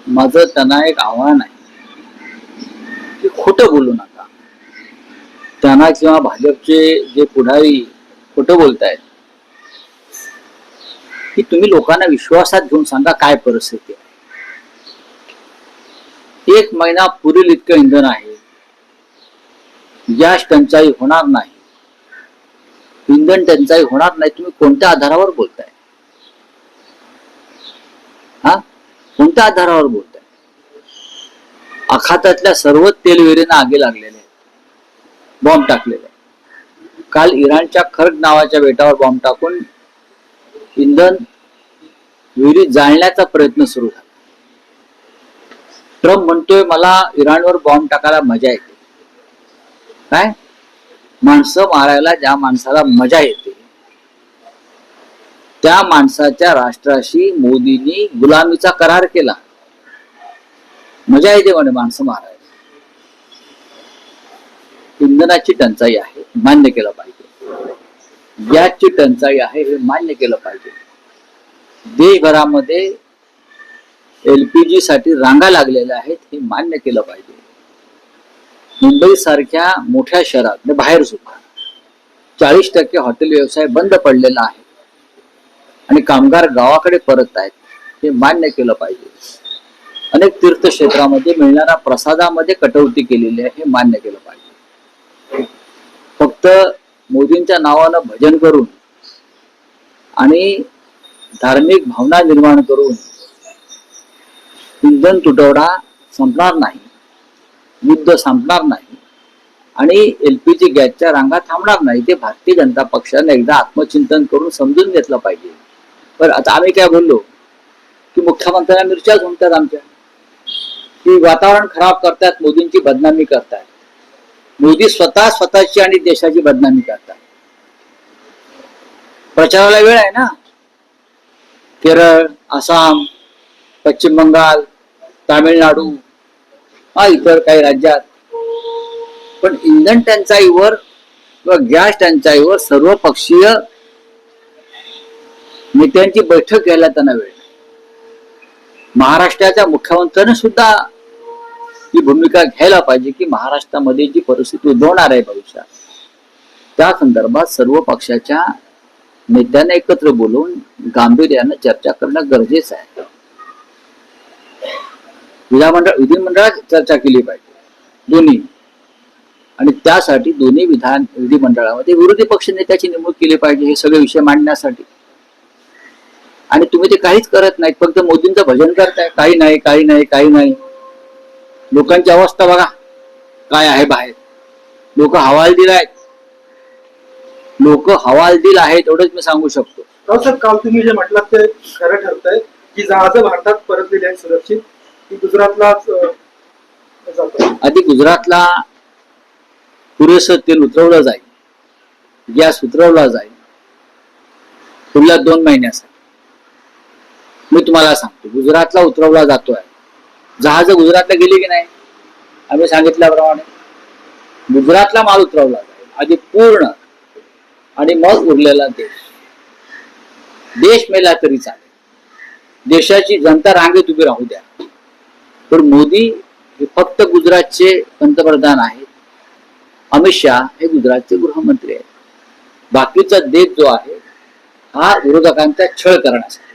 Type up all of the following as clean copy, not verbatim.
माझं त्यांना एक आव्हान आहे की खोटं बोलू नका. त्यांना किंवा भाजपचे जे पुढारी खोटं बोलतायत की तुम्ही लोकांना विश्वासात घेऊन सांगा काय परिस्थिती आहे. 1 महिना पुरेल इतकं इंधन आहे, गॅस टंचाई होणार नाही, इंधन टंचाई होणार नाही. तुम्ही कोणत्या आधारावर बोलताय? कोणत्या आधारावर बोलताय? आखातातल्या सर्व तेलविहिरींना आगी लागलेले, बॉम्ब टाकलेले. काल इराणच्या खर्ग नावाच्या बेटावर बॉम्ब टाकून इंधन विहिरी जाळण्याचा प्रयत्न सुरू झाला. ट्रम्प म्हणतोय मला इराणवर बॉम्ब टाकायला मजा येते. काय? माणसं मारायला ज्या माणसाला मजा येते त्या माणसाच्या राष्ट्राशी मोदींनी गुलामीचा करार केला. मजा येते म्हणे माणसं मारायला. इंधनाची टंचाई आहे, मान्य केलं पाहिजे. गॅसची टंचाई आहे, हे मान्य केलं पाहिजे. देशभरामध्ये LPG साठी रांगा लागलेल्या आहेत, हे मान्य केलं पाहिजे. मुंबई सारख्या मोठ्या शहरात बाहेर सुद्धा 40% हॉटेल व्यवसाय बंद पडलेला आहे आणि कामगार गावाकडे परत आहेत, हे मान्य केलं पाहिजे. अनेक तीर्थक्षेत्रामध्ये मिळणाऱ्या प्रसादामध्ये कटौती केलेली आहे, हे मान्य केलं पाहिजे. फक्त मोदींच्या नावानं भजन करून आणि धार्मिक भावना निर्माण करून इंधन तुटवडा संपणार नाही, युद्ध संपणार नाही आणि LPG गॅसच्या रांगा थांबणार नाही. ते भारतीय जनता पक्षाने एकदा आत्मचिंतन करून समजून घेतलं पाहिजे. पण आता आम्ही काय बोललो की मुख्यमंत्र्यांना मिरच्या झुमतात आमच्या, की वातावरण खराब करतात, मोदींची बदनामी करतात. मोदी स्वतः स्वतःची आणि देशाची बदनामी करतात. प्रचाराला वेळ आहे ना. केरळ, आसाम, पश्चिम बंगाल, तामिळनाडू, इतर काही राज्यात. पण इंधन टंचाईवर किंवा गॅस टंचाईवर सर्वपक्षीय नेत्यांची बैठक घ्यायला त्यांना वेळ. महाराष्ट्राच्या मुख्यमंत्र्याने सुद्धा ही भूमिका घ्यायला पाहिजे की महाराष्ट्रामध्ये जी परिस्थिती उद्भवणार आहे भविष्यात, त्या संदर्भात सर्व पक्षाच्या नेत्यांना एकत्र बोलवून गांभीर्यानं चर्चा करणं गरजेचं आहे. विधिमंडळात चर्चा केली पाहिजे दोन्ही, आणि त्यासाठी दोन्ही विधिमंडळामध्ये विरोधी पक्ष नेत्याची नेमणूक केली पाहिजे हे सगळे विषय मांडण्यासाठी. आणि तुम्ही ते काहीच करत नाहीत, फक्त मोदींचं भजन करताय. काही नाही, काही नाही, काही नाही. लोकांची अवस्था बघा काय आहे बाहेर. लोक हवालदिल आहेत, लोक हवालदिल आहेत, एवढंच मी सांगू शकतो. सर, काल तुम्ही जे म्हटलं ते खरं ठरतंय की जहाज भारतात परतलेली आहेत सुरक्षित, की गुजरातला आधी गुजरातला पुरेसं तेल उतरवलं जाईल, गॅस उतरवला जाईल पुढल्या 2 महिन्यासाठी. मी तुम्हाला सांगतो गुजरातला उतरवला जातोय. जहाज गुजरातला गेली की नाही? आम्ही सांगितल्याप्रमाणे गुजरातला माल उतरवला जाईल आधी पूर्ण, आणि मग उरलेला देश मेला तरी चालेल, देशाची जनता रांगेत उभी राहू द्या. पण मोदी हे फक्त गुजरातचे पंतप्रधान आहेत, अमित शहा हे गुजरातचे गृहमंत्री आहेत. बाकीचा देश जो आहे हा विरोधकांचा छळ करण्यासाठी.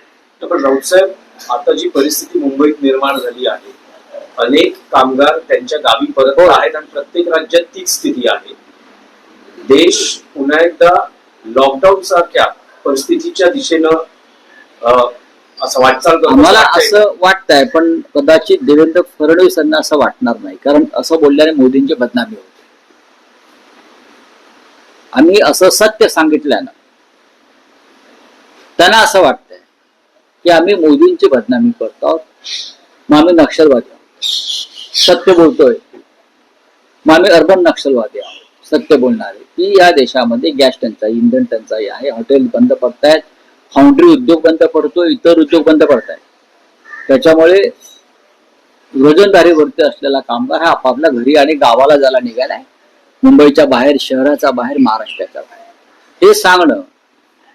पण राऊत साहेब, आता जी परिस्थिती मुंबईत निर्माण झाली आहे, अनेक कामगार त्यांच्या गावी परत आहेत आणि प्रत्येक राज्यात तीच स्थिती आहे. देश पुन्हा एकदा लॉकडाऊन सारख्या परिस्थितीच्या दिशेनं असं वाटचाल करतो. आम्हाला असं वाटतंय, पण कदाचित देवेंद्र फडणवीसांना असं वाटणार नाही, कारण असं बोलल्याने मोदींची बदनामी होते. आम्ही असं सत्य सांगितल्यानं त्यांना असं वाटतंय की आम्ही मोदींची बदनामी करतो, मग आम्ही नक्षलवादी आहोत. सत्य बोलतोय, मग आम्ही अर्बन नक्षलवादी आहोत. सत्य बोलणारे की या देशामध्ये गॅस टंचाई, इंधन टंचाई आहे, हॉटेल बंद पडतायत, फाउंड्री उद्योग बंद पडतोय, इतर उद्योग बंद पडतायत. त्याच्यामुळे रोजंदारी वरती असलेला कामगार हा आपापल्या घरी आणि गावाला जायला निघालाय, मुंबईच्या बाहेर, शहराच्या बाहेर, महाराष्ट्राच्या बाहेर. हे सांगणं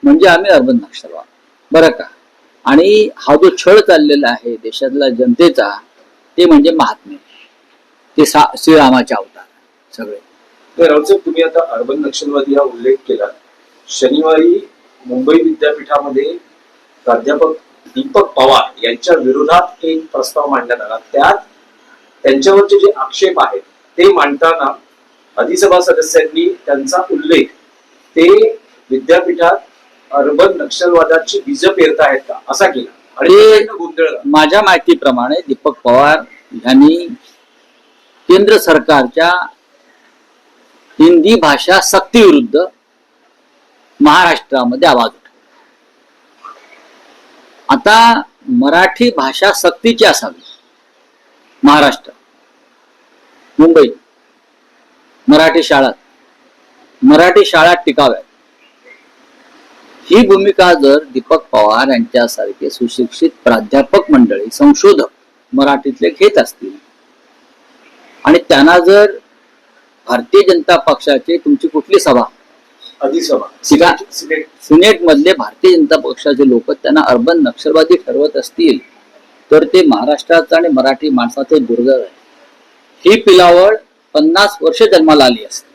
म्हणजे आम्ही अर्बन नक्षलवाद बरं का. आणि हा जो छळ चाललेला आहे देशातल्या जनतेचा, ते म्हणजे महात्मे, ते श्रीरामाचे अवतार सगळे. राऊतसाहेब, तुम्ही आता अर्बन नक्षलवादी हा उल्लेख केला. शनिवारी मुंबई विद्यापीठामध्ये प्राध्यापक दीपक पवार यांच्या विरोधात एक प्रस्ताव मांडण्यात आला. त्यात त्यांच्यावरचे जे आक्षेप आहेत ते मांडताना अधिसभा सदस्यांनी त्यांचा उल्लेख ते विद्यापीठात अर्बन नक्षलवादाची बीज पेरतायत का असा केला आणि ते त्याच्यातनं गोंधळ झाला. माझ्या माहितीप्रमाणे दीपक पवार यांनी केंद्र सरकारच्या हिंदी भाषा सक्ती विरुद्ध महाराष्ट्रामध्ये आवाज उठवला. आता मराठी भाषा सक्तीची असावी महाराष्ट्र, मुंबई, मराठी शाळा टिकाव्यात, ही भूमिका जर दीपक पवार यांच्यासारखे सुशिक्षित प्राध्यापक मंडळी, संशोधक मराठीतले घेत असतील आणि त्यांना जर भारतीय जनता पक्षाचे, तुमची कुठली सभा, अधिसभा सिनेट सिनेट मधले भारतीय जनता पक्षाचे लोक त्यांना अर्बन नक्षलवादी ठरवत असतील तर ते महाराष्ट्राचं आणि मराठी माणसाचं दुर्दैव आहे. ही पिलावळ 50 वर्ष जन्माला आली असते.